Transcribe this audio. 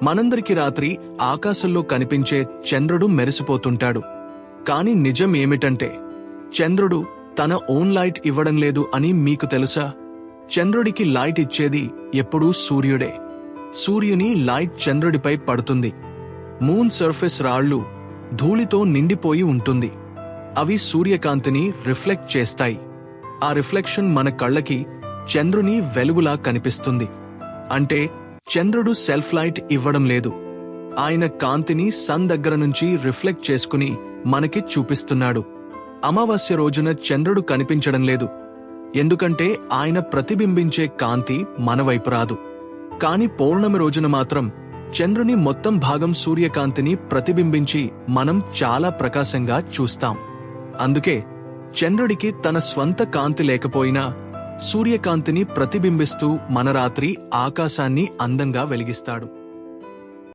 మనందరికి రాత్రి ఆకాశంలో కనిపించే చంద్రుడు మెరిసిపోతుంటాడు. కాని నిజం ఏమిటంటే చంద్రుడు తన ఓన్ లైట్ ఇవ్వడం లేదు అని మీకు తెలుసా? చంద్రుడికి లైట్ ఇచ్చేది ఎప్పుడూ సూర్యుడే. సూర్యుని లైట్ చంద్రుడిపై పడుతుంది. మూన్ సర్ఫేస్ రాళ్లు ధూళితో నిండిపోయి ఉంటుంది. అవి సూర్యకాంతిని రిఫ్లెక్ట్ చేస్తాయి. ఆ రిఫ్లెక్షన్ మన కళ్ళకి చంద్రుని వెలుగులా కనిపిస్తుంది. అంటే చంద్రుడు సెల్ఫ్ లైట్ ఇవ్వడం లేదు. ఆయన కాంతిని సన్ దగ్గర నుంచి రిఫ్లెక్ట్ చేసుకుని మనకి చూపిస్తున్నాడు. అమావాస్య రోజున చంద్రుడు కనిపించడం లేదు. ఎందుకంటే ఆయన ప్రతిబింబించే కాంతి మన వైపు రాదు. కాని పౌర్ణమి రోజున మాత్రం చంద్రుని మొత్తం భాగం సూర్యకాంతిని ప్రతిబింబించి మనం చాలా ప్రకాశంగా చూస్తాం. అందుకే చంద్రుడికి తన స్వంత కాంతి లేకపోయినా సూర్యకాంతిని ప్రతిబింబిస్తూ మన రాత్రి ఆకాశాన్ని అందంగా వెలిగిస్తాడు.